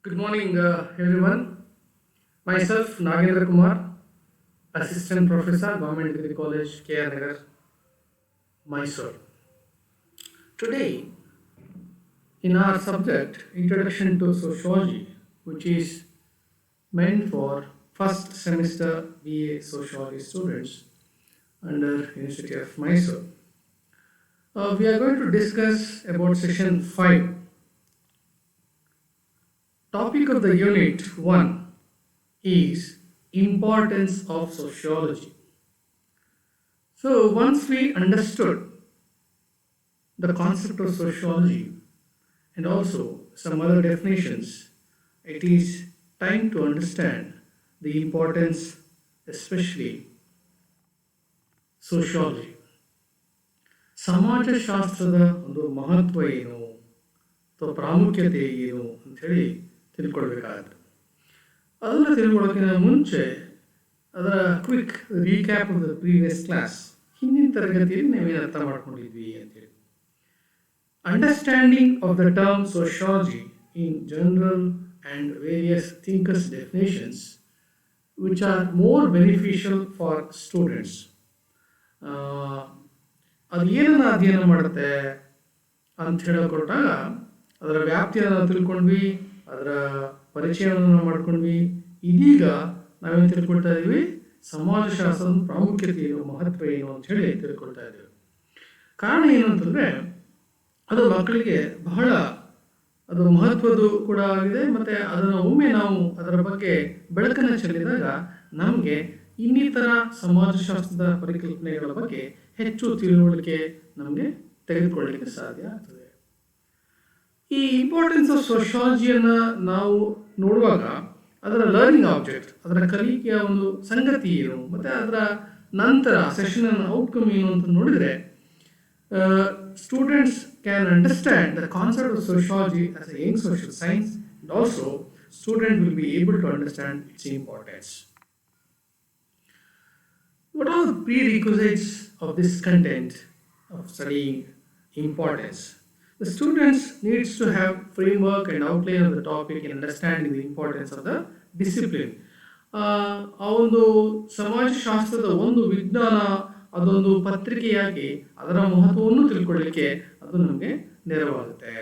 Good morning, everyone. Myself, Nagendra Kumar, Assistant Professor, Government Degree College, KR Nagar, Mysore. Today, in our subject, Introduction to Sociology, which is meant for first semester BA Sociology students under University of Mysore, we are going to discuss about session 5. Topic of the unit 1 is importance of sociology. So once we understood the concept of sociology and also some other definitions, it is time to understand the importance, especially sociology. ಸಮಾಜಶಾಸ್ತ್ರದ ಒಂದು ಮಹತ್ವ ಏನು ಅಥವಾ ಪ್ರಾಮುಖ್ಯತೆ ಏನು ಅಂಥೇಳಿ ತಿಳ್ಕೊಳ್ಬೇಕಾಗುತ್ತೆ. ಅದನ್ನು ತಿಳ್ಕೊಳ್ಳೋಕ್ಕಿಂತ ಮುಂಚೆ ಅದರ quick recap of the previous class, ಹಿಂದಿನ ತರಗತಿಯಲ್ಲಿ ನಾವೇನು ಅರ್ಥ ಮಾಡ್ಕೊಂಡಿದ್ವಿ ಅಂತೇಳಿ. Understanding of the term sociology in general and various thinkers definitions which are more beneficial for students. ಅದು ಏನನ್ನ ಅಧ್ಯಯನ ಮಾಡುತ್ತೆ ಅಂತ ಹೇಳಿಕೊಟ್ಟಾಗ ಅದರ ವ್ಯಾಪ್ತಿಯನ್ನು ನಾವು ತಿಳ್ಕೊಂಡ್ವಿ, ಅದರ ಪರಿಚಯವನ್ನು ಮಾಡ್ಕೊಂಡ್ವಿ. ಇದೀಗ ನಾವೇನು ತಿಳ್ಕೊಳ್ತಾ ಇದ್ದೀವಿ, ಸಮಾಜಶಾಸ್ತ್ರದ ಪ್ರಾಮುಖ್ಯತೆ ಏನು, ಮಹತ್ವ ಏನು ಅಂತ ಹೇಳಿ ತಿಳ್ಕೊಳ್ತಾ ಇದ್ದೀವಿ. ಕಾರಣ ಏನು ಅಂತಂದರೆ ಅದು ಮಕ್ಕಳಿಗೆ ಬಹಳ ಅದು ಮಹತ್ವದ್ದು ಕೂಡ ಆಗಿದೆ. ಮತ್ತು ಅದನ್ನು ಒಮ್ಮೆ ನಾವು ಅದರ ಬಗ್ಗೆ ಬೆಳಕನ್ನು ಚೆಲ್ಲಿದಾಗ ನಮಗೆ ಇನ್ನಿತರ ಸಮಾಜಶಾಸ್ತ್ರದ ಪರಿಕಲ್ಪನೆಗಳ ಬಗ್ಗೆ ಹೆಚ್ಚು ತಿಳುವಳಿಕೆ ನಮಗೆ ತೆಗೆದುಕೊಳ್ಳಲಿಕ್ಕೆ ಸಾಧ್ಯ ಆಗ್ತದೆ. ಈ ಇಂಪಾರ್ಟೆನ್ಸ್ ಆಫ್ ಸೋಶಿಯಾಲಜಿಯನ್ನು ನಾವು ನೋಡುವಾಗ ಅದರ ಲರ್ನಿಂಗ್ ಆಬ್ಜೆಕ್ಟ್, ಅದರ ಕಲಿಕೆಯ ಒಂದು ಸಂಗತಿ ಏನು, ಮತ್ತು ಅದರ ನಂತರ ಸೆಷನ್ ಔಟ್ಕಮ್ ಏನು ಅಂತ ನೋಡಿದರೆ students can understand the concept of sociology as a young social science and also student will be able to understand its importance. What are the prerequisites of this content of studying importance? The students needs to have framework and outline of the topic and understanding the importance of the discipline. ಆ ಒಂದು ಸಮಾಜಶಾಸ್ತ್ರದ ಒಂದು ವಿಜ್ಞಾನ ಅದೊಂದು ಪತ್ರಿಕೆಯಾಗಿ ಅದರ ಮಹತ್ವವನ್ನು ತಿಳ್ಕೊಳ್ಳಿಕ್ಕೆ ಅದು ನಮಗೆ ನೆರವಾಗುತ್ತೆ.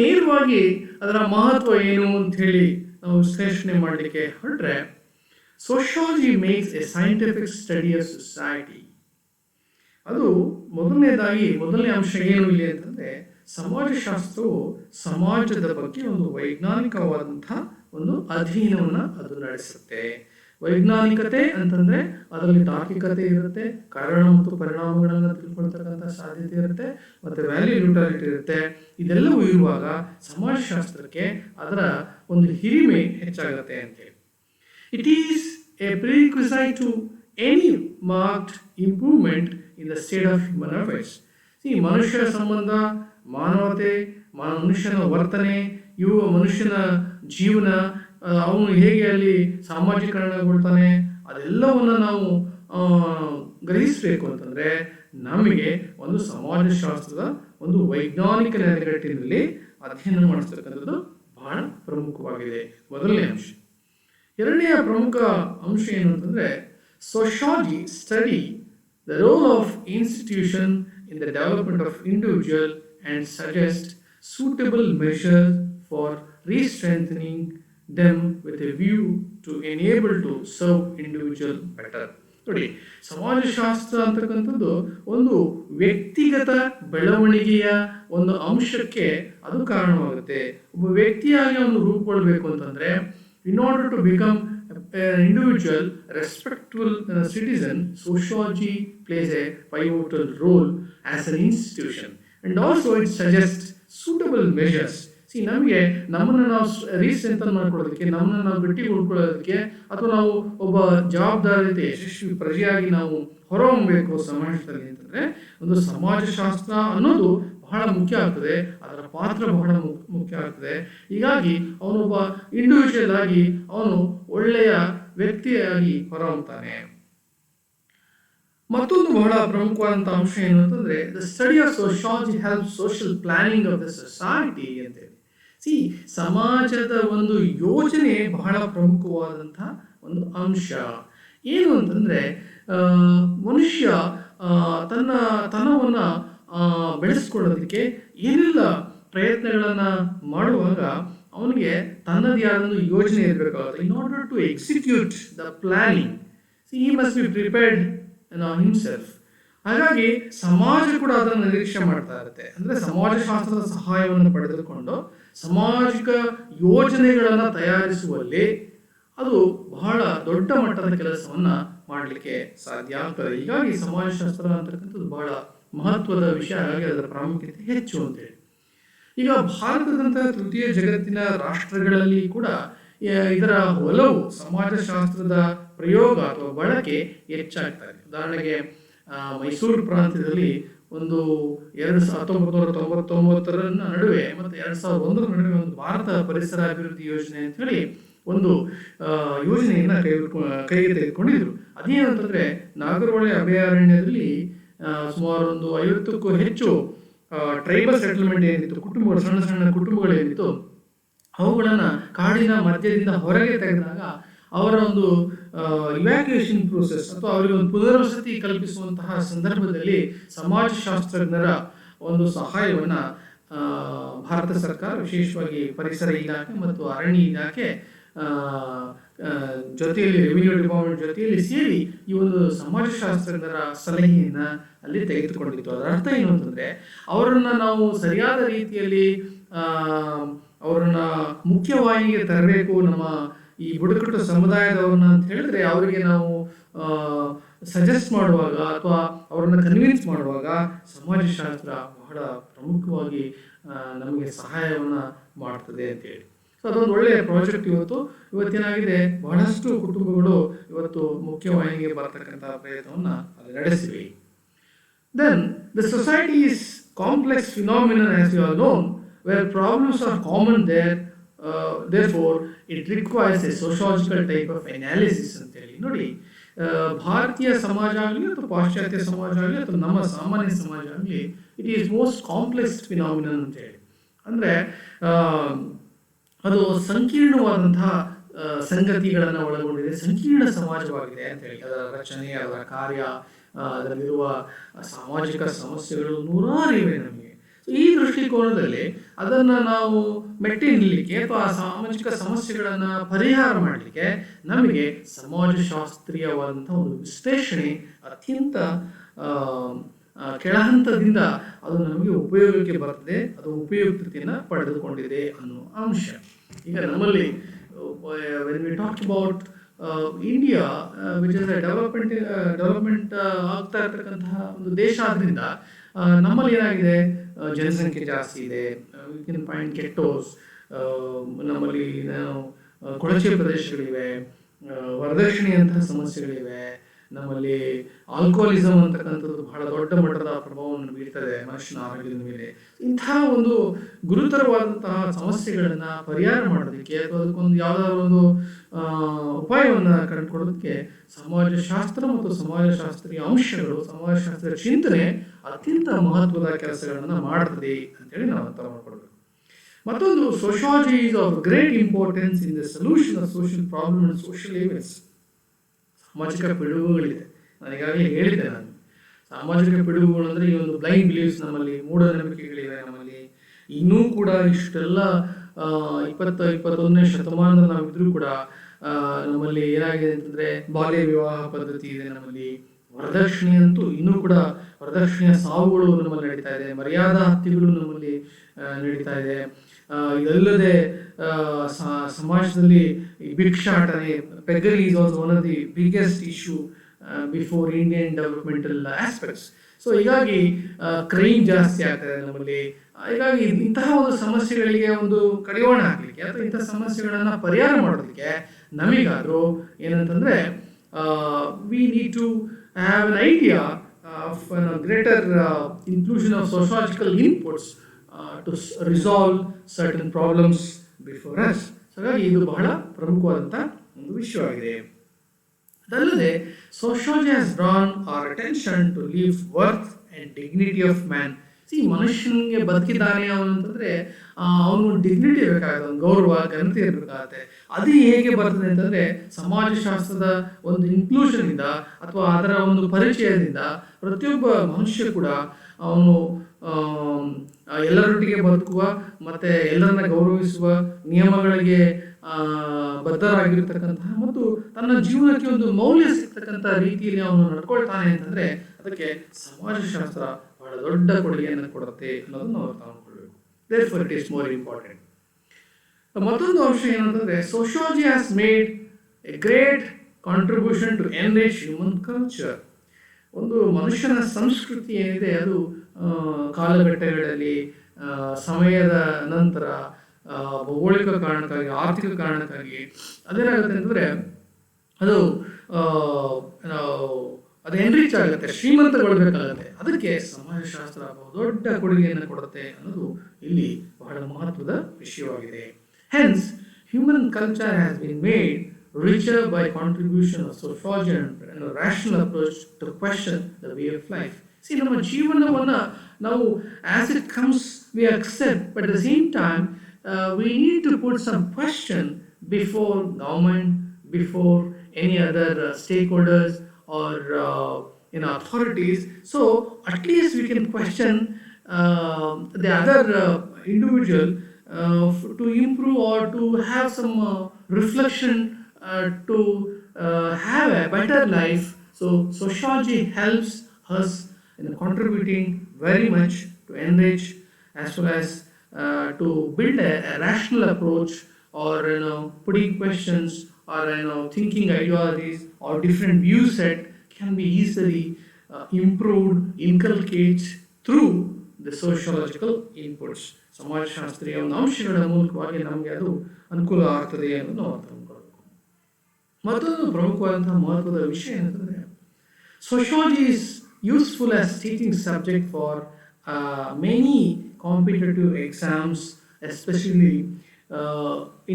ನೇರವಾಗಿ ಅದರ ಮಹತ್ವ ಏನು ಅಂತ ಹೇಳಿ ನಾವು ವಿಶ್ಲೇಷಣೆ ಮಾಡಲಿಕ್ಕೆ ಹೊರಟ್ರೆ, sociology makes A scientific study of society. ಅದು ಮೊದಲನೇ ಅಂಶ ಏನು ಇಲ್ಲಿ ಅಂತಂದರೆ, ಸಮಾಜಶಾಸ್ತ್ರವು ಸಮಾಜದ ಬಗ್ಗೆ ಒಂದು ವೈಜ್ಞಾನಿಕವಾದಂಥ ಒಂದು ಅಧ್ಯಯನವನ್ನು ಅದು ನಡೆಸುತ್ತೆ. ವೈಜ್ಞಾನಿಕತೆ ಅಂತಂದರೆ ಅದರಲ್ಲಿ ತಾರ್ಕಿಕತೆ ಇರುತ್ತೆ, ಕಾರಣ ಮತ್ತು ಪರಿಣಾಮಗಳನ್ನು ತಿಳ್ಕೊಳ್ತಕ್ಕಂಥ ಸಾಧ್ಯತೆ ಇರುತ್ತೆ, ಮತ್ತು ವ್ಯಾಲ್ಯೂ ನ್ಯೂಟ್ರಾಲಿಟಿ ಇರುತ್ತೆ. ಇದೆಲ್ಲವೂ ಇರುವಾಗ ಸಮಾಜಶಾಸ್ತ್ರಕ್ಕೆ ಅದರ ಒಂದು ಹಿರಿಮೆ ಹೆಚ್ಚಾಗುತ್ತೆ ಅಂತೇಳಿ. It is a prerequisite to any marked improvement in the state of human affairs. See, ಮನುಷ್ಯ ಸಂಬಂಧ, ಮಾನವತೆ, ಮನುಷ್ಯನ ವರ್ತನೆ, ಇವು ಮನುಷ್ಯನ ಜೀವನ, ಅವನು ಹೇಗೆ ಅಲ್ಲಿ ಸಾಮಾಜೀಕರಣಗೊಳ್ತಾನೆ, ಅದೆಲ್ಲವನ್ನು ನಾವು ಗ್ರಹಿಸಬೇಕು ಅಂತಂದರೆ ನಮಗೆ ಒಂದು ಸಮಾಜಶಾಸ್ತ್ರದ ಒಂದು ವೈಜ್ಞಾನಿಕ ನೆಲೆಗಟ್ಟಿನಲ್ಲಿ ಅಧ್ಯಯನ ಮಾಡಿಸ್ತಕ್ಕಂಥದ್ದು ಬಹಳ ಪ್ರಮುಖವಾಗಿದೆ. ಮೊದಲನೇ ಅಂಶ. ಎರಡನೆಯ ಪ್ರಮುಖ ಅಂಶ ಏನು ಅಂತಂದರೆ, sociology study the role of institution in the development of individual and suggest suitable measure for restrengthening them with a view to enable to serve individual better. ನೋಡಿ, ಸಮಾಜಶಾಸ್ತ್ರ ಅಂತಕ್ಕಂಥದ್ದು ಒಂದು ವ್ಯಕ್ತಿಗತ ಬೆಳವಣಿಗೆಯ ಒಂದು ಅಂಶಕ್ಕೆ ಅದು ಕಾರಣವಾಗುತ್ತೆ. ಒಬ್ಬ ವ್ಯಕ್ತಿಯಾಗಿ ಅವನು ರೂಪುಗೊಳ್ಬೇಕು ಅಂತಂದರೆ, in order to become an individual, respectful citizen, sociology plays a pivotal role as an institution, and also it suggests suitable measures. See, ನಮಗೆ ನಮ್ಮನ್ನು ನಾವು ರೀಸ್ಟ್ರೆಂಥನ್ ಮಾಡ್ಕೊಳ್ಳೋದಕ್ಕೆ, ನಮ್ಮನ್ನು ನಾವು ಗಟ್ಟಿ ಉಳ್ಕೊಳ್ಳೋದಕ್ಕೆ, ಅಥವಾ ನಾವು ಒಬ್ಬ ಜವಾಬ್ದಾರಿತೆ ಯಶಸ್ವಿ ಪ್ರಜೆಯಾಗಿ ನಾವು ಹೊರಹೊಮ್ಮಬೇಕು ಸಮಾಜದಲ್ಲಿ ಅಂತಂದರೆ ಒಂದು ಸಮಾಜಶಾಸ್ತ್ರ ಅನ್ನೋದು ಬಹಳ ಮುಖ್ಯ ಆಗ್ತದೆ, ಅದರ ಪಾತ್ರ ಬಹಳ ಮುಖ್ಯ ಆಗ್ತದೆ. ಹೀಗಾಗಿ ಅವನೊಬ್ಬ ಇಂಡಿವಿಜುವಲ್ ಆಗಿ ಅವನು ಒಳ್ಳೆಯ ವ್ಯಕ್ತಿಯಾಗಿ ಹೊರಹೊಮ್ತಾನೆ. ಮತ್ತೊಂದು ಬಹಳ ಪ್ರಮುಖವಾದಂಥ ಅಂಶ ಏನು ಅಂತಂದರೆ, the study of sociology help social planning of the society ಅಂತೇಳಿ. ಸಿ ಸಮಾಜದ ಒಂದು ಯೋಜನೆ ಬಹಳ ಪ್ರಮುಖವಾದಂತಹ ಒಂದು ಅಂಶ. ಏನು ಅಂತಂದರೆ ಮನುಷ್ಯ ತನ್ನ ತನವನ್ನು ಬೆಳೆಸ್ಕೊಳ್ಳೋದಕ್ಕೆ ಏನೆಲ್ಲ ಪ್ರಯತ್ನಗಳನ್ನು ಮಾಡುವಾಗ ಅವನಿಗೆ ತನ್ನದೇ ಆದೊಂದು ಯೋಜನೆ ಇರಬೇಕಾಗುತ್ತೆ. In order to execute the planning he must be prepared himself. ಹಾಗಾಗಿ ಸಮಾಜ ಕೂಡ ಅದನ್ನು ನಿರೀಕ್ಷೆ ಮಾಡ್ತಾ ಇರುತ್ತೆ. ಅಂದರೆ ಸಮಾಜಶಾಸ್ತ್ರದ ಸಹಾಯವನ್ನು ಪಡೆದುಕೊಂಡು ಸಾಮಾಜಿಕ ಯೋಜನೆಗಳನ್ನು ತಯಾರಿಸುವಲ್ಲಿ ಅದು ಬಹಳ ದೊಡ್ಡ ಮಟ್ಟದ ಕೆಲಸವನ್ನು ಮಾಡಲಿಕ್ಕೆ ಸಾಧ್ಯ ಆಗ್ತದೆ. ಹೀಗಾಗಿ ಸಮಾಜಶಾಸ್ತ್ರ ಅಂತಕ್ಕಂಥದ್ದು ಬಹಳ ಮಹತ್ವದ ವಿಷಯ, ಹಾಗಾಗಿ ಅದರ ಪ್ರಾಮುಖ್ಯತೆ ಹೆಚ್ಚು ಅಂತೇಳಿ. ಈಗ ಭಾರತದಂತಹ ತೃತೀಯ ಜಗತ್ತಿನ ರಾಷ್ಟ್ರಗಳಲ್ಲಿ ಕೂಡ ಇದರ ಒಲವು ಸಮಾಜಶಾಸ್ತ್ರದ ಪ್ರಯೋಗ ಅಥವಾ ಬಳಕೆ ಹೆಚ್ಚಾಗ್ತಾ ಇದೆ. ಉದಾಹರಣೆಗೆ ಮೈಸೂರು ಪ್ರಾಂತ್ಯದಲ್ಲಿ ಒಂದು 1999 ನಡುವೆ ಮತ್ತು 2001 ನಡುವೆ ಒಂದು ಭಾರತ ಪರಿಸರ ಅಭಿವೃದ್ಧಿ ಯೋಜನೆ ಅಂತ ಹೇಳಿ ಒಂದು ಯೋಜನೆಯನ್ನ ಕೈಗೆ ತೆಗೆದುಕೊಂಡಿದ್ರು. ಅದೇನಂತಂದ್ರೆ ನಾಗರಹೊಳೆ ಅಭಯಾರಣ್ಯದಲ್ಲಿ ಸುಮಾರು ಒಂದು 50ಕ್ಕೂ ಹೆಚ್ಚು ಟ್ರೈಬಲ್ ಸೆಟಲ್ಮೆಂಟ್ ಏನಿತ್ತು, ಕುಟುಂಬಗಳು, ಸಣ್ಣ ಸಣ್ಣ ಕುಟುಂಬಗಳು ಏನಿತ್ತು, ಅವುಗಳನ್ನು ಕಾಡಿನ ಮಧ್ಯದಿಂದ ಹೊರಗೆ ತೆಗೆದಾಗ ಅವರ ಒಂದು ಇವ್ಯಾಕ್ಯುಯೇಷನ್ ಪ್ರೋಸೆಸ್ ಅಥವಾ ಅವರಿಗೆ ಒಂದು ಪುನರ್ವಸತಿ ಕಲ್ಪಿಸುವಂತಹ ಸಂದರ್ಭದಲ್ಲಿ ಸಮಾಜಶಾಸ್ತ್ರಜ್ಞರ ಒಂದು ಸಹಾಯವನ್ನು ಭಾರತ ಸರ್ಕಾರ, ವಿಶೇಷವಾಗಿ ಪರಿಸರ ಇಲಾಖೆ ಮತ್ತು ಅರಣ್ಯ ಇಲಾಖೆ ಜೊತೆಯಲ್ಲಿ ರೆವಿನ್ಯೂ ಡಿಪಾರ್ಟ್ಮೆಂಟ್ ಜೊತೆಯಲ್ಲಿ ಸೇರಿ ಈ ಒಂದು ಸಮಾಜಶಾಸ್ತ್ರಜ್ಞರ ಸಲಹೆಯನ್ನು ಅಲ್ಲಿ ತೆಗೆದುಕೊಂಡಿತ್ತು. ಅದರ ಅರ್ಥ ಏನು ಅಂತಂದರೆ ಅವರನ್ನು ನಾವು ಸರಿಯಾದ ರೀತಿಯಲ್ಲಿ ಅವರನ್ನ ಮುಖ್ಯವಾಹಿನಿಗೆ ತರಬೇಕು, ನಮ್ಮ ಈ ಬುಡಕಟ್ಟು ಸಮುದಾಯದವ್ರನ್ನ ಅಂತ ಹೇಳಿದ್ರೆ ಅವರಿಗೆ ನಾವು ಸಜೆಸ್ಟ್ ಮಾಡುವಾಗ ಅಥವಾ ಅವರನ್ನು ಕನ್ವಿನ್ಸ್ ಮಾಡುವಾಗ ಸಮಾಜಶಾಸ್ತ್ರ ಬಹಳ ಪ್ರಮುಖವಾಗಿ ನಮಗೆ ಸಹಾಯವನ್ನು ಮಾಡ್ತದೆ ಅಂತೇಳಿ. ಸೊ ಅದೊಂದು ಒಳ್ಳೆಯ ಪ್ರಾಜೆಕ್ಟ್. ಇವತ್ತೇನಾಗಿದೆ, ಬಹಳಷ್ಟು ಕುಟುಂಬಗಳು ಇವತ್ತು ಮುಖ್ಯವಾಹಿನಿಗೆ ಬರ್ತಕ್ಕಂಥ ಪ್ರಯತ್ನವನ್ನು ಅಲ್ಲಿ ನಡೆಸಿವೆ. Then the society is complex phenomenon, as you all know, where problems are common there, therefore it requires a sociological type of analysis ಅಂತೇಳಿ. ನೋಡಿ, ಭಾರತೀಯ ಸಮಾಜ ಆಗಲಿ ಅಥವಾ ಪಾಶ್ಚಾತ್ಯ ಸಮಾಜ ಆಗಲಿ ಅಥವಾ ನಮ್ಮ ಸಾಮಾನ್ಯ ಸಮಾಜ ಆಗಲಿ, it is most complex phenomenon ಅಂತೇಳಿ. ಅಂದರೆ ಅದು ಸಂಕೀರ್ಣವಾದಂತಹ ಸಂಗತಿಗಳನ್ನು ಒಳಗೊಂಡಿದೆ, ಸಂಕೀರ್ಣ ಸಮಾಜವಾಗಿದೆ ಅಂತೇಳಿ. ಅದರ ರಚನೆ, ಅದರ ಕಾರ್ಯ, ಅದರಲ್ಲಿರುವ ಸಾಮಾಜಿಕ ಸಮಸ್ಯೆಗಳು ನೂರಾರು ಇವೆ ನಮಗೆ. ಈ ದೃಷ್ಟಿಕೋನದಲ್ಲಿ ಅದನ್ನು ನಾವು ಮೆಟ್ಟಿ ನಿಲ್ಲಲಿಕ್ಕೆ ಅಥವಾ ಸಾಮಾಜಿಕ ಸಮಸ್ಯೆಗಳನ್ನು ಪರಿಹಾರ ಮಾಡಲಿಕ್ಕೆ ನಮಗೆ ಸಮಾಜಶಾಸ್ತ್ರೀಯವಾದಂಥ ಒಂದು ವಿಶ್ಲೇಷಣೆ ಅತ್ಯಂತ ಕೆಳಹಂತದಿಂದ ಅದು ನಮಗೆ ಉಪಯೋಗಕ್ಕೆ ಬರ್ತದೆ, ಅದು ಉಪಯುಕ್ತತೆಯನ್ನು ಪಡೆದುಕೊಂಡಿದೆ ಅನ್ನೋ ಅಂಶ. ಈಗ ನಮ್ಮಲ್ಲಿ when we talk about India which is development ಆಗ್ತಾ ಇರ್ತಕ್ಕಂತಹ ಒಂದು ದೇಶ ಆದ್ರಿಂದ ನಮ್ಮಲ್ಲಿ ಏನಾಗಿದೆ, ಜನಸಂಖ್ಯೆ ಜಾಸ್ತಿ ಇದೆ, ವಿ ಕ್ಯಾನ್ ಫೈಂಡ್ ಗೆಟ್ಟೋಸ್, ನಮ್ಮಲ್ಲಿ ಕೊಳಚೆ ಪ್ರದೇಶಗಳಿವೆ, ವರದಕ್ಷಿಣೆಯಂತಹ ಸಮಸ್ಯೆಗಳಿವೆ, ನಮ್ಮಲ್ಲಿ ಆಲ್ಕೋಹಾಲಿಸಮ್ ಅಂತಕ್ಕಂಥದ್ದು ಬಹಳ ದೊಡ್ಡ ಮಟ್ಟದ ಪ್ರಭಾವವನ್ನು ಬೀರ್ತದೆ ಮನುಷ್ಯನ ಆರೋಗ್ಯದ ಮೇಲೆ. ಇಂತಹ ಒಂದು ಗುರುತರವಾದಂತಹ ಸಮಸ್ಯೆಗಳನ್ನು ಪರಿಹಾರ ಮಾಡೋದಕ್ಕೆ ಅಥವಾ ಅದಕ್ಕೊಂದು ಯಾವುದಾದ್ರು ಒಂದು ಉಪಾಯವನ್ನು ಕಂಡುಕೊಡೋದಕ್ಕೆ ಸಮಾಜಶಾಸ್ತ್ರ ಮತ್ತು ಸಮಾಜಶಾಸ್ತ್ರೀಯ ಅಂಶಗಳು, ಸಮಾಜಶಾಸ್ತ್ರೀಯ ಚಿಂತನೆ ಅತ್ಯಂತ ಮಹತ್ವದ ಕೆಲಸಗಳನ್ನು ಮಾಡ್ತದೆ ಅಂತೇಳಿ ನಾವು ಅರ್ಥ ಮಾಡ್ಕೊಳ್ಬೇಕು. ಮತ್ತೊಂದು, sociology is of great importance in the solution of social problem and social events. ಸಾಮಾಜಿಕ ಪಿಡುಗುಗಳಿದೆ, ನಾನು ಈಗಾಗಲೇ ಹೇಳಿದ್ದೆ. ನಾನು ಸಾಮಾಜಿಕ ಪಿಡುಗುಗಳು ಅಂದರೆ ಈ ಒಂದು ಬ್ಲೈಂಡ್ ಬಿಲೀವ್ಸ್, ನಮ್ಮಲ್ಲಿ ಮೂಢನಂಬಿಕೆಗಳಿವೆ. ನಮ್ಮಲ್ಲಿ ಇನ್ನೂ ಕೂಡ ಇಷ್ಟೆಲ್ಲ 21ನೇ ಶತಮಾನದ ನಾವಿದ್ರೂ ಕೂಡ ನಮ್ಮಲ್ಲಿ ಏನಾಗಿದೆ ಅಂತಂದರೆ ಬಾಲ್ಯ ವಿವಾಹ ಪದ್ಧತಿ ಇದೆ, ನಮ್ಮಲ್ಲಿ ವರದಕ್ಷಿಣೆ ಅಂತೂ ಇನ್ನೂ ಕೂಡ ವರದಕ್ಷಿಣೆಯ ಸಾವುಗಳು ನಮ್ಮಲ್ಲಿ ನಡೀತಾ ಇದೆ, ಮರ್ಯಾದಾ ಹತ್ಯೆಗಳು ನಮ್ಮಲ್ಲಿ ನಡೀತಾ ಇದೆ. ಇದಲ್ಲದೆ ಸಮಾಜದಲ್ಲಿ ಭಿಕ್ಷಾಟನೆ, beggary is also one of the biggest issue before Indian developmental aspects. So ಹೀಗಾಗಿ ಕ್ರೈಮ್ ಜಾಸ್ತಿ ಆಗ್ತದೆ ನಮ್ಮಲ್ಲಿ. ಹೀಗಾಗಿ ಇಂತಹ ಒಂದು ಸಮಸ್ಯೆಗಳಿಗೆ ಒಂದು ಕಡಿವಾಣ ಹಾಕಲಿಕ್ಕೆ ಅಥವಾ ಇಂತಹ ಸಮಸ್ಯೆಗಳನ್ನು ಪರಿಹಾರ ಮಾಡೋದಕ್ಕೆ ನಮಗಾದರೂ ಏನಂತಂದರೆ we need to have an idea of greater inclusion of sociological inputs to resolve certain problems before us. ಹಾಗಾಗಿ ಇದು ಬಹಳ ಪ್ರಮುಖವಾದಂಥ ಒಂದು ವಿಷಯವಾಗಿದೆ. ಅದಲ್ಲದೆ sociology has drawn our attention to live worth and dignity of man. ಮನುಷ್ಯನಿಗೆ ಬದುಕಿದ್ದಾನೆ ಅವನು ಅಂತಂದರೆ ಅವನು ಡಿಗ್ನಿಟಿ ಬೇಕಾಗುತ್ತೆ, ಒಂದು ಗೌರವ ಘನತೆ ಇರಬೇಕಾಗತ್ತೆ. ಅದು ಹೇಗೆ ಬರ್ತದೆ ಅಂತಂದರೆ ಸಮಾಜಶಾಸ್ತ್ರದ ಒಂದು ಇನ್ಕ್ಲೂಷನಿಂದ ಅಥವಾ ಅದರ ಒಂದು ಪರಿಚಯದಿಂದ ಪ್ರತಿಯೊಬ್ಬ ಮನುಷ್ಯ ಕೂಡ ಅವನು ಎಲ್ಲರೊಟ್ಟಿಗೆ ಬದುಕುವ ಮತ್ತು ಎಲ್ಲರನ್ನ ಗೌರವಿಸುವ, ನಿಯಮಗಳಿಗೆ ಬದ್ಧರಾಗಿರ್ತಕ್ಕಂತಹ ಮತ್ತು ತನ್ನ ಜೀವನಕ್ಕೆ ಒಂದು ಮೌಲ್ಯ ಸಿಗ್ತಕ್ಕಂಥ ರೀತಿಯಲ್ಲಿ ಅವನು ನಡ್ಕೊಳ್ತಾನೆ ಅಂತಂದರೆ ಅದಕ್ಕೆ ಸಮಾಜಶಾಸ್ತ್ರ ಬಹಳ ದೊಡ್ಡ ಕೊಡುಗೆಯನ್ನು ಕೊಡುತ್ತೆ ಅನ್ನೋದನ್ನು ನಾವು ಅರ್ಥ ಮಾಡ್ಕೊಳ್ಬೇಕು. therefore it is more important. ಮತ್ತೊಂದು ಅಂಶ ಏನಂತಂದರೆ sociology has made a great contribution to enrich human culture. ಒಂದು ಮನುಷ್ಯನ ಸಂಸ್ಕೃತಿ ಏನಿದೆ ಅದು ಕಾಲಘಟ್ಟಗಳಲ್ಲಿ ಸಮಯದ ನಂತರ ಭೌಗೋಳಿಕ ಕಾರಣಕ್ಕಾಗಿ, ಆರ್ಥಿಕ ಕಾರಣಕ್ಕಾಗಿ ಅದೇನಾಗುತ್ತೆ ಅಂತಂದರೆ ಅದು ಎನ್ರಿಚ್ ಆಗುತ್ತೆ, ಶ್ರೀಮಂತಗೊಳ್ಬೇಕಾಗುತ್ತೆ. ಅದಕ್ಕೆ ಸಮಾಜಶಾಸ್ತ್ರ ದೊಡ್ಡ ಕೊಡುಗೆಯನ್ನು ಕೊಡುತ್ತೆ ಅನ್ನೋದು ಇಲ್ಲಿ ಬಹಳ ಮಹತ್ವದ ವಿಷಯವಾಗಿದೆ. Hence human culture has been made richer by contribution of sociology and a rational approach to question the way of life. See, ನಮ್ಮ ಜೀವನವನ್ನು ನಾವು as it comes we accept, but at the same time we need to put some question before government, before any other stakeholders or authorities. So at least we can question the other individual to improve or to have some reflection to have a better life. So sociology helps us in contributing very much to enrich as well as to build a rational approach, or putting questions, or thinking ideologies or different view set can be easily improved, inculcated through the sociological inputs. ಸಮಾಜಶಾಸ್ತ್ರೀಯ ಒಂದು ಅಂಶಗಳ ಮೂಲಕವಾಗಿ ನಮಗೆ ಅದು ಅನುಕೂಲ ಆಗ್ತದೆ ಅನ್ನೋದು ನಾವು ಅರ್ಥ ಮಾಡ್ಕೊಳ್ಬೇಕು. ಮತ್ತೊಂದು ಪ್ರಮುಖವಾದಂತಹ ಮಹತ್ವದ ವಿಷಯ ಏನಂತಂದರೆ sociology is useful as teaching subject for many competitive exams, especially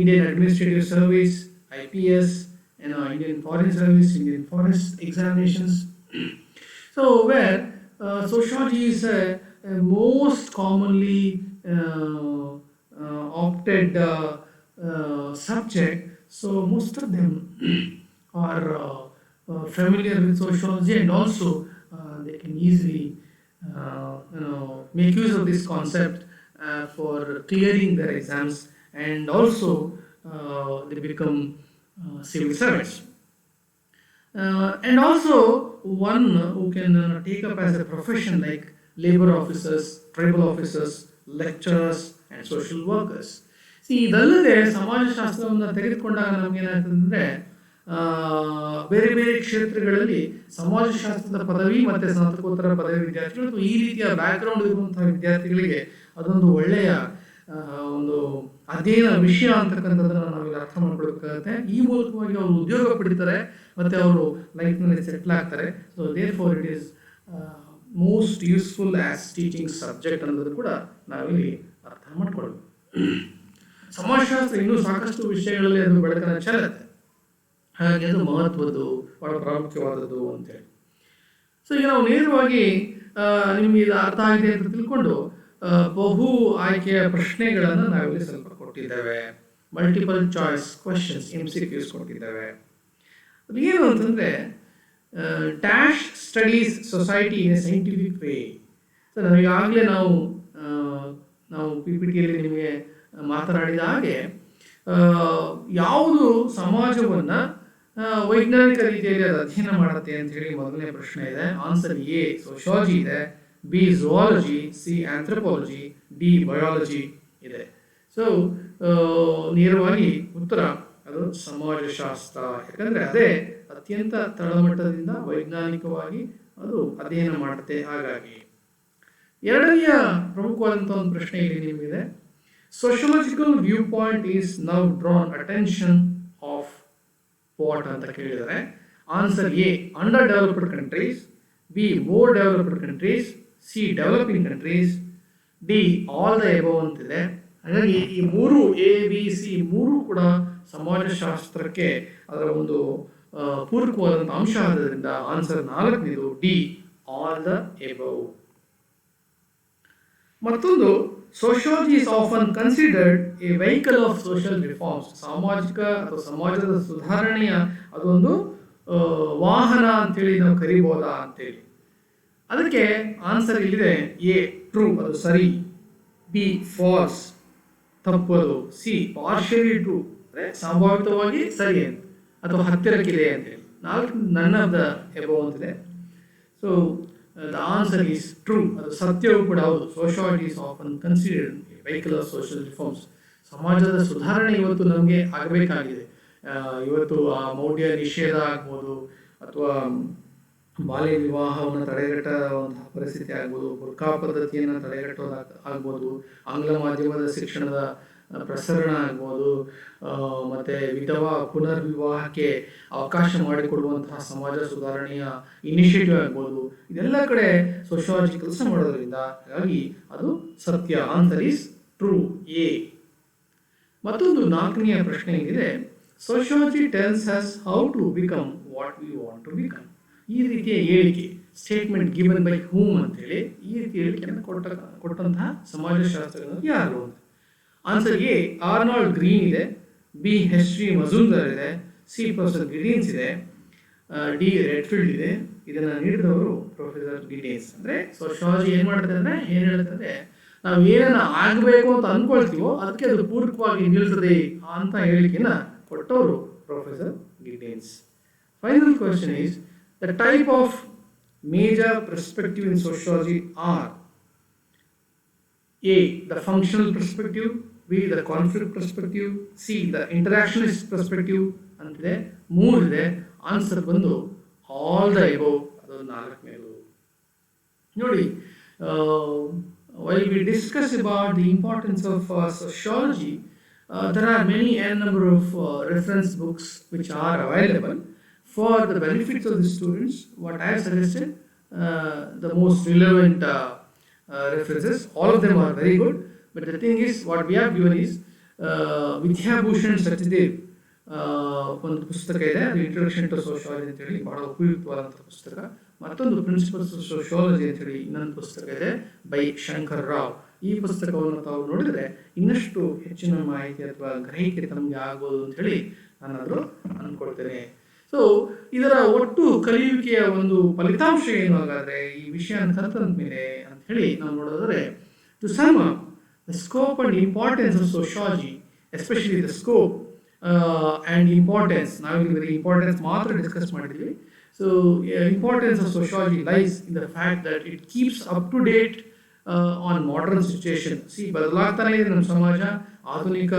Indian Administrative Service, IPS, Indian Foreign Service, Indian Forest Examinations. So where sociology is a most commonly opted subject. So most of them are familiar with sociology, and also they can easily make use of this concept for clearing their exams, and also they become civil servants. And also one who can take up as a profession like labor officers, tribal officers, lecturers and social workers. ಇದಲ್ಲದೆ ಸಮಾಜಶಾಸ್ತ್ರವನ್ನು ತೆಗೆದುಕೊಂಡಾಗ ನಮಗೇನಾಗ್ತದೆ ಬೇರೆ ಬೇರೆ ಕ್ಷೇತ್ರಗಳಲ್ಲಿ ಸಮಾಜಶಾಸ್ತ್ರದ ಪದವಿ ಮತ್ತು ಸ್ನಾತಕೋತ್ತರ ಪದವಿ ವಿದ್ಯಾರ್ಥಿಗಳು ಈ ರೀತಿಯ ಬ್ಯಾಕ್ಗ್ರೌಂಡ್ ಇರುವಂತಹ ವಿದ್ಯಾರ್ಥಿಗಳಿಗೆ ಅದೊಂದು ಒಳ್ಳೆಯ ಒಂದು ಅಧ್ಯಯನ ವಿಷಯ ಅಂತಕ್ಕಂಥದ್ದನ್ನು ನಾವಿಲ್ಲಿ ಅರ್ಥ ಮಾಡ್ಕೊಳ್ಬೇಕಾಗುತ್ತೆ. ಈ ಮೂಲಕವಾಗಿ ಅವರು ಉದ್ಯೋಗ ಪಡಿತಾರೆ ಮತ್ತು ಅವರು ಲೈಫ್ನಲ್ಲಿ ಸೆಟ್ಲ್ ಆಗ್ತಾರೆ. So therefore it is most useful as teaching subject ಅನ್ನೋದು ಕೂಡ ನಾವಿಲ್ಲಿ ಅರ್ಥ ಮಾಡ್ಕೊಳ್ಬೇಕು. ಸಮಾಜಶಾಸ್ತ್ರ ಇನ್ನೂ ಸಾಕಷ್ಟು ವಿಷಯಗಳಲ್ಲಿ ಅದು ಬೆಳಕನ್ನು ಚೆಲ್ಲುತ್ತೆ, ಹಾಗೆ ಅದು ಮಹತ್ವದ್ದು, ಬಹಳ ಪ್ರಾಮುಖ್ಯವಾದದ್ದು ಅಂತೇಳಿ. ಸೊ ಈಗ ನಾವು ನೇರವಾಗಿ ನಿಮಗೆ ಇದು ಅರ್ಥ ಆಗಿದೆ ಅಂತ ತಿಳ್ಕೊಂಡು ಬಹು ಆಯ್ಕೆಯ ಪ್ರಶ್ನೆಗಳನ್ನು ನಾವಿಲ್ಲಿ ಸ್ವಲ್ಪ ಕೊಟ್ಟಿದ್ದೇವೆ. ಮಲ್ಟಿಪಲ್ ಚಾಯ್ಸ್ ಕ್ವಶನ್ಸ್, MCQs ಕೊಟ್ಟಿದ್ದೇವೆ. ಅದು ಏನು ಅಂತಂದರೆ dash studies society in a scientific way. So ಈಗಾಗಲೇ ನಾವು PPTಯಲ್ಲಿ ನಿಮಗೆ ಮಾತನಾಡಿದ ಹಾಗೆ ಯಾವುದು ಸಮಾಜವನ್ನು ವೈಜ್ಞಾನಿಕ ರೀತಿಯಲ್ಲಿ ಅದು ಅಧ್ಯಯನ ಮಾಡುತ್ತೆ ಅಂತ ಹೇಳಿ ಮೊದಲನೇ ಪ್ರಶ್ನೆ ಇದೆ. ಆನ್ಸರ್ ಎ ಸೋಶಿಯಾಲಜಿ ಇದೆ, B zoology, C anthropology, D biology ಇದೆ. ಸೊ ನೇರವಾಗಿ ಉತ್ತರ ಅದು ಸಮಾಜಶಾಸ್ತ್ರ, ಯಾಕಂದರೆ ಅದೇ ಅತ್ಯಂತ ತಳಮಟ್ಟದಿಂದ ವೈಜ್ಞಾನಿಕವಾಗಿ ಅದು ಅಧ್ಯಯನ ಮಾಡುತ್ತೆ. ಹಾಗಾಗಿ ಎರಡನೆಯ ಪ್ರಮುಖವಾದಂಥ ಒಂದು ಪ್ರಶ್ನೆ ಇಲ್ಲಿ ನಿಮಗಿದೆ. Sociological view point is now drawn attention of what ಅಂತ ಕೇಳಿದರೆ answer A under developed countries, B more developed countries, C developing countries, D all the above ಅಂತಿದೆ. ಹಾಗಾಗಿ ಈ ಮೂರು ABC ಮೂರು ಕೂಡ ಸಮಾಜಶಾಸ್ತ್ರಕ್ಕೆ ಅದರ ಒಂದು ಪೂರಕವಾದಂಥ ಅಂಶ ಆದ್ರಿಂದ ಆನ್ಸರ್ 4ನೇದು ಡಿ ಆಲ್ ದ ಎಬವ್. ಮತ್ತೊಂದು sociology is often considered a vehicle of social reforms. ಸಾಮಾಜಿಕ ಅಥವಾ ಸಮಾಜದ ಸುಧಾರಣೆಯ ಅದೊಂದು ವಾಹನ ಅಂತೇಳಿ ನಾವು ಕರಿಬೋದಾ ಅಂತೇಳಿ. ಅದಕ್ಕೆ ಆನ್ಸರ್ ಇಲ್ಲಿದೆ. ಎ ಟ್ರೂ, ಅದು ಸರಿ. ಬಿ ಫಾಲ್ಸ್, ತಪ್ಪು ಅದು. ಸಿ ಪಾರ್ಷಿಯಲಿ ಟ್ರೂ, ಅಂದರೆ ಸಂಭಾವಿತವಾಗಿ ಸರಿ ಅಂತ ಅಥವಾ ಹತ್ತಿರಕ್ಕಿದೆ ಅಂತೇಳಿ. ನಾಲ್ಕು ನನ್ ಆಫ್ ದ ಎಬವ್ ಅಂತಿದೆ. So the answer is true, ಅದು ಸತ್ಯವೂ ಕೂಡ ಹೌದು. Sociology is often considered vehicle of social reforms. ಸಮಾಜದ ಸುಧಾರಣೆ ಇವತ್ತು ನಮಗೆ ಆಗಬೇಕಾಗಿದೆ. ಇವತ್ತು ಆ ಮೌಢ್ಯ ನಿಷೇಧ ಆಗ್ಬೋದು, ಅಥವಾ ಬಾಲ್ಯ ವಿವಾಹವನ್ನು ತಡೆಗಟ್ಟುವಂತಹ ಪರಿಸ್ಥಿತಿ ಆಗ್ಬೋದು, ಬುರ್ಖಾ ಪದ್ಧತಿಯನ್ನು ತಡೆಗಟ್ಟೋದು ಆಗ್ಬೋದು, ಆಂಗ್ಲ ಮಾಧ್ಯಮದ ಶಿಕ್ಷಣದ ಪ್ರಸರಣ ಆಗ್ಬೋದು, ಮತ್ತು ವಿಧವಾ ಪುನರ್ವಿವಾಹಕ್ಕೆ ಅವಕಾಶ ಮಾಡಿಕೊಡುವಂತಹ ಸಮಾಜ ಸುಧಾರಣೆಯ ಇನಿಷಿಯೇಟಿವ್ ಆಗ್ಬೋದು. ಇದೆಲ್ಲ ಕಡೆ ಸೋಶಿಯಾಲಜಿ ಕೆಲಸ ಮಾಡೋದ್ರಿಂದ ಹಾಗಾಗಿ ಅದು ಸತ್ಯ. Answer is true, a. ಮತ್ತೊಂದು ನಾಲ್ಕನೆಯ ಪ್ರಶ್ನೆ ಇದೆ. Sociology tells us how to become what we want to become. ಈ ರೀತಿಯ ಹೇಳಿಕೆ, ಸ್ಟೇಟ್ಮೆಂಟ್ ಗಿವನ್ ಬೈ ಹೂಮ್ ಅಂತೇಳಿ, ಈ ರೀತಿಯ ಹೇಳಿಕೆಯನ್ನು ಕೊಟ್ಟಂತಹ ಸಮಾಜಶಾಸ್ತ್ರಜ್ಞರು ಯಾರು ಅಂತ. ಆನ್ಸರ್ ಎ ಆರ್ನಾಲ್ಡ್ ಗ್ರೀನ್ ಇದೆ. ಬಿ ಹೆಚ್ರಿ ಮಜುಂದರ್ ಇದೆ. ಸಿ ಪ್ರೊಫೆಸರ್ ಗಿಡೀನ್ಸ್ ಇದೆ. ಡಿ ರೆಡ್ಫೀಲ್ಡ್ ಇದೆ. ಇದನ್ನು ನೀಡಿದವರು ಪ್ರೊಫೆಸರ್ ಗಿಡೀನ್ಸ್. ಅಂದರೆ ಸೋಶಿಯಾಲಜಿ ಏನು ಮಾಡುತ್ತೆ ಅಂದರೆ, ಏನು ಹೇಳ್ತಂದರೆ, ನಾವು ಏನನ್ನ ಆಗಬೇಕು ಅಂತ ಅಂದ್ಕೊಳ್ತೀವೋ ಅದಕ್ಕೆ ಅದು ಪೂರಕವಾಗಿ ನಿಲ್ತದೆ ಅಂತ ಹೇಳಿಕೆನ ಕೊಟ್ಟವರು professor Giddens. Final question is, the type of major perspective in sociology are: A, the functional perspective. B, the conflict perspective. C, the interactionist perspective. ಅಂತಿದೆ. ಮೂರಿದೆ. ಆನ್ಸರ್ ಬಂದು ಆಲ್ ದ ಎಬವ್, ಅದು ನಾಲ್ಕನೇದು. ನೋಡಿ, while we discuss about the importance of sociology, there are many number of reference books which are available. For the benefits of the students, what I have suggested, the most relevant references, all of them are very good. But the thing is, what we have given is Vidyabhushan Satyadev ಒಂದು ಪುಸ್ತಕ ಇದೆ, ಅದು introduction to sociology ಅಂತೇಳಿ, ಬಹಳ ಉಪಯುಕ್ತವಾದಂಥ ಪುಸ್ತಕ. ಮತ್ತೊಂದು principles of sociology ಅಂತೇಳಿ ಇನ್ನೊಂದು ಪುಸ್ತಕ ಇದೆ ಬೈ ಶಂಕರ್ ರಾವ್. ಈ ಪುಸ್ತಕವನ್ನು ತಾವು ನೋಡಿದರೆ ಇನ್ನಷ್ಟು ಹೆಚ್ಚಿನ ಮಾಹಿತಿ ಅಥವಾ ಗ್ರಹಿಕೆ ತಮಗೆ ಆಗ್ಬೋದು ಅಂತೇಳಿ ನಾನಾದರೂ ಅಂದ್ಕೊಳ್ತೇನೆ. ಸೊ ಇದರ ಒಟ್ಟು ಕಲಿಯುವಿಕೆಯ ಒಂದು ಫಲಿತಾಂಶ ಏನು ಹಾಗಾದರೆ, ಈ ವಿಷಯನ ಕಲಿತಂದ ಮೇಲೆ ಅಂತ ಹೇಳಿ ನಾವು ನೋಡಿದ್ರೆ, to sum up the scope and importance of sociology, especially the scope and importance, ನಾವಿಲ್ಲಿ ಬರೀ ಇಂಪಾರ್ಟೆನ್ಸ್ ಮಾತ್ರ ಡಿಸ್ಕಸ್ ಮಾಡಿದ್ವಿ. So importance of sociology lies in the fact that it keeps up to date on modern situation. ಬದಲಾಗ್ತಾನೆ ಇದೆ ನಮ್ಮ ಸಮಾಜ, ಆಧುನಿಕ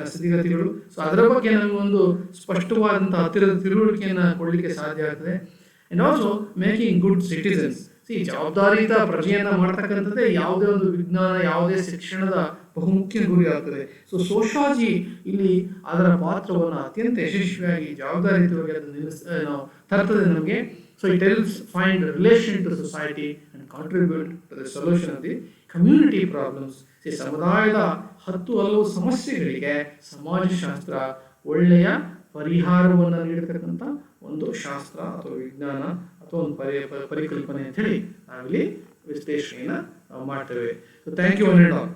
ಸ್ಥಿತಿಗತಿಗಳು. So ಅದರ ಬಗ್ಗೆ ನಮಗೊಂದು ಸ್ಪಷ್ಟವಾದಂಥ ಹತ್ತಿರದ ತಿಳುವಳಿಕೆಯನ್ನು ಕೊಡಲಿಕ್ಕೆ ಸಾಧ್ಯ ಆಗ್ತದೆ. And also making good citizens. ಜವಾಬ್ದಾರಿಯುತ ಪ್ರಜೆಯನ್ನು ಮಾಡ್ತಕ್ಕಂಥದ್ದೇ ಯಾವುದೇ ಒಂದು ವಿಜ್ಞಾನ, ಯಾವುದೇ ಶಿಕ್ಷಣದ ಬಹುಮುಖ್ಯ ಗುರಿ ಆಗ್ತದೆ. ಸೊ ಸೋಶಿಯಾಲಜಿ ಇಲ್ಲಿ ಅದರ ಪಾತ್ರವನ್ನು ಅತ್ಯಂತ ಯಶಸ್ವಿಯಾಗಿ ಜವಾಬ್ದಾರಿಯುತವಾಗಿ ಅದನ್ನು ನಾವು ತರ್ತದೆ ನಮಗೆ. So it helps find a relation to society and contribute to the solution of the community problems. ಸಮುದಾಯದ 10 ಹಲವು ಸಮಸ್ಯೆಗಳಿಗೆ ಸಮಾಜಶಾಸ್ತ್ರ ಒಳ್ಳೆಯ ಪರಿಹಾರವನ್ನು ನೀಡತಕ್ಕಂಥ ಒಂದು ಶಾಸ್ತ್ರ ಅಥವಾ ವಿಜ್ಞಾನ ಅಥವಾ ಒಂದು ಪರಿಕಲ್ಪನೆ ಅಂತ ಹೇಳಿ ನಾವಿಲ್ಲಿ ವಿಶ್ಲೇಷಣೆಯನ್ನು ಮಾಡ್ತೇವೆ. So thank you one and all.